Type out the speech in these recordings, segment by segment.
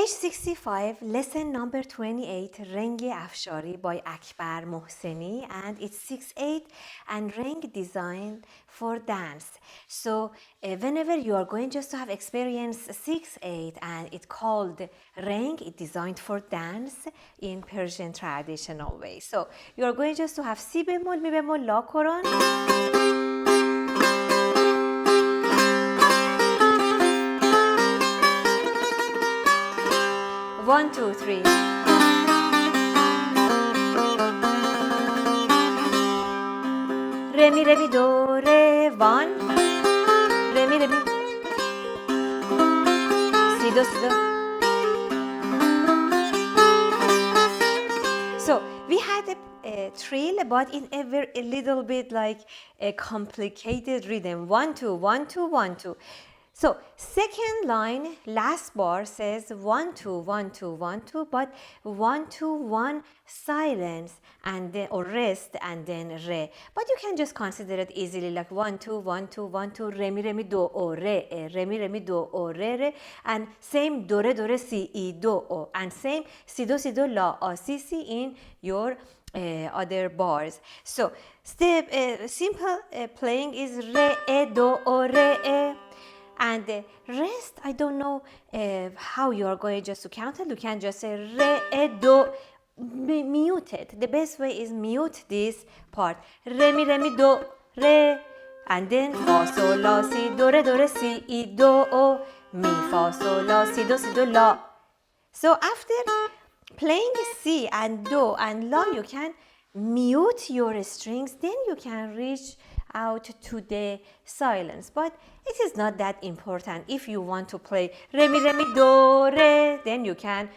Page 65, lesson number 28, Reng Afshari by Akbar Mohseni, and it's 6/8 and Reng designed for dance. So whenever you are going just to have experience 6/8 and it's called Reng, it's designed for dance in Persian traditional way. So you are going just to have si bemol, mi bemol, la koran. 1, 2, 3. Re mi do re 1. Re mi si do si do. So we had a trill, but in a little bit like a complicated rhythm. 1, 2, 1, 2, 1, 2. So second line, last bar says 1, 2, 1, 2, 1, 2, but 1, 2, 1 silence and then or rest and then re. But you can just consider it easily like 1, 2, 1, 2, 1, 2, re mi do o re, re mi do o re, and same do re si I do o, and same si do la a si in your other bars. So simple playing is re e do o re. And the rest, I don't know how you are going just to count it. You can just say re, e, do, mute it. The best way is mute this part. Re, mi, do, re. And then fa, sol, la, si, do, re, si, I, do, o, mi, fa, sol, la, si, do, la. So after playing si and do and la, you can mute your strings. Then you can reach out to the silence, but it is not that important. If you want to play re mi do re, then you can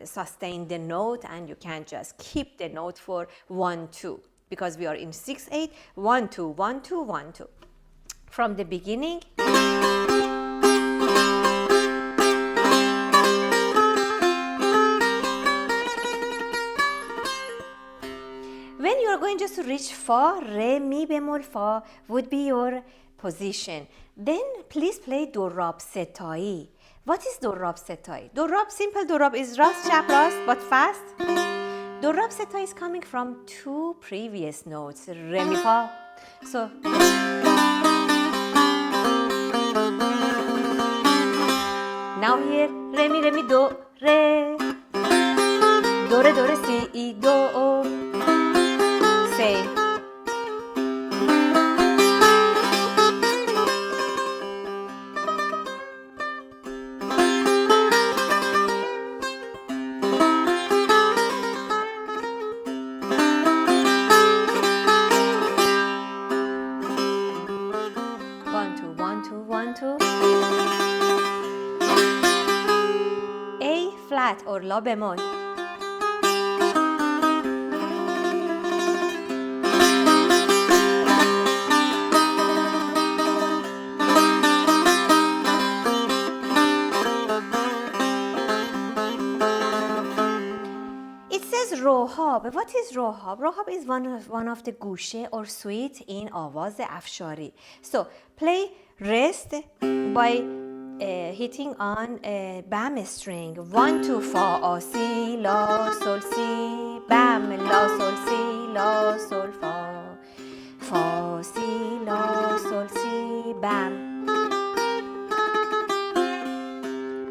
sustain the note and you can just keep the note for 1, 2, because we are in 6/8, 1, 2, 1, 2, 1, 2. From the beginning. When you are going just to reach fa, re, mi bemol, fa would be your position. Then please play dorab setai. What is dorab setai? Dorab, simple dorab is rast, chap, rast, but fast. Dorab setai is coming from 2 previous notes, re, mi, fa. So now here, re, mi, do, re. Do, re, si, I, do, o. Say. One, two, one, two, one, two. A flat or la bemol. Rohab. What is rohab? Rohab is one of the gushe or suite in Awaz Afshari. So play rest by hitting on bam string. 1, 2, fa, a, si, la, sol, si, bam, la, sol, si, la, sol, fa, fa, si, la, sol, si, bam.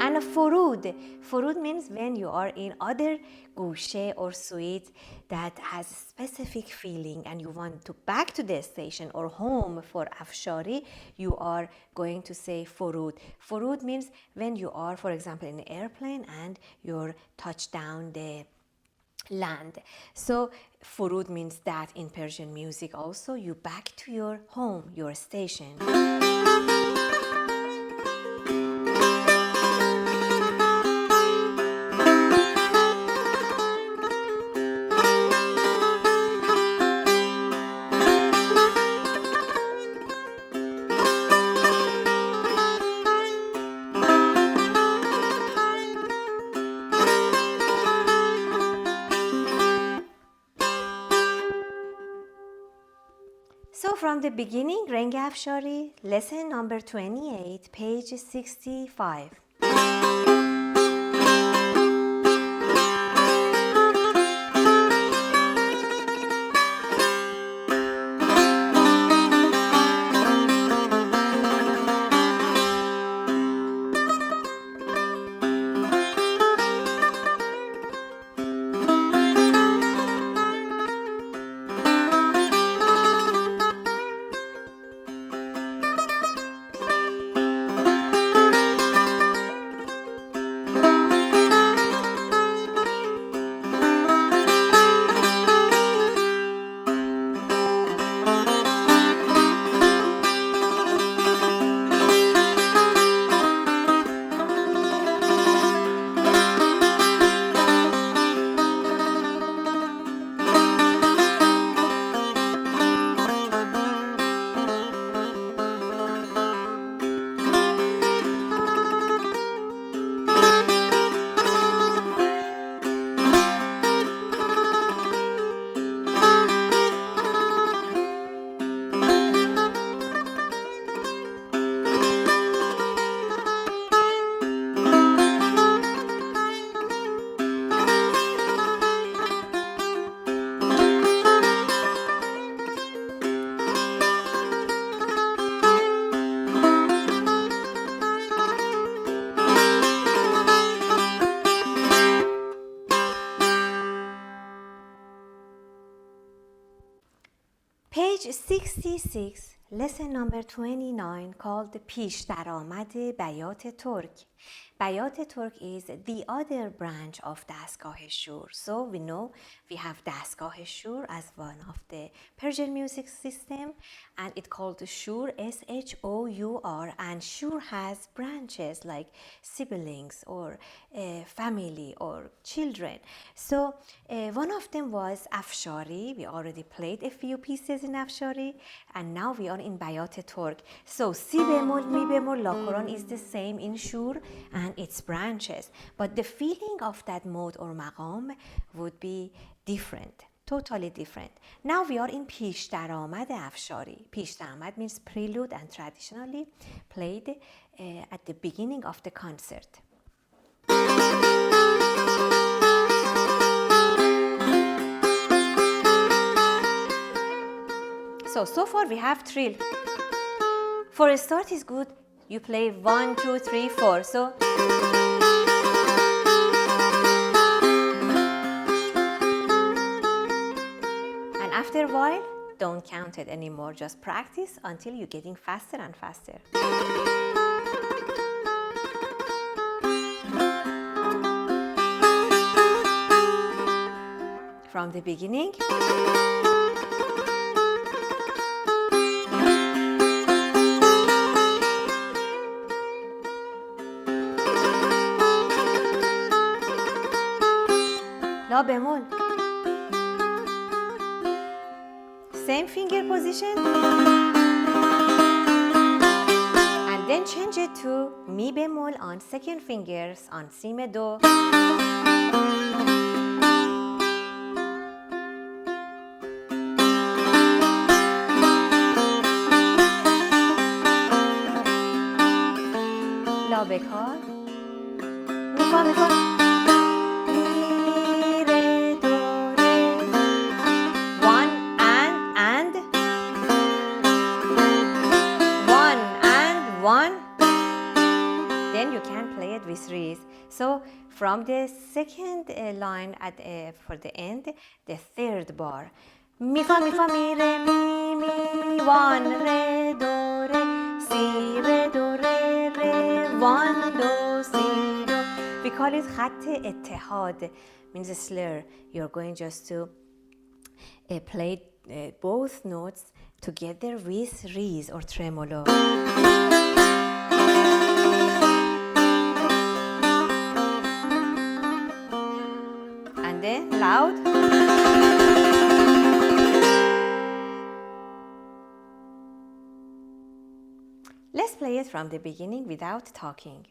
And a furud. Furud means when you are in other gushe or suite that has a specific feeling and you want to back to the station or home for Afshari, you are going to say furud. Furud means when you are, for example, in an airplane and you're touched down the land. So furud means that in Persian music also, you back to your home, your station. So from the beginning, Reng Afshari, lesson number 28, page 65. Page 66, lesson number 29, called پیش درآمد بیات ترک. بیات Turk is the other branch of دستگاه شور. So we know we have دستگاه شور as one of the Persian music system, and it's called shur, S-H-O-U-R, and shur has branches like siblings or family or children. So one of them was Afshari. We already played a few pieces in Afshari, and now we are in بیات Turk. So si bemol, mi bemol, la Quran is the same in shur and its branches, but the feeling of that mode or maqam would be different, totally different. Now we are in پیش درآمد افشاری. پیش درآمد means prelude and traditionally played at the beginning of the concert. So far we have trill. For a start is good, you play 1, 2, 3, 4. So and after a while, don't count it anymore. Just practice until you're getting faster and faster. From the beginning. La bemol. Same finger position. And then change it to mi bemol on second fingers on si me do. La bekar. Mi fa mi fa. Then you can play it with reeds. So from the second line for the end, the third bar. Mi fa mi re mi mi 1 re do re si re do re re 1 do si do. We call it خط اتحاد, means a slur. You're going just to play both notes together with reeds or tremolo. And then loud. Let's play it from the beginning without talking.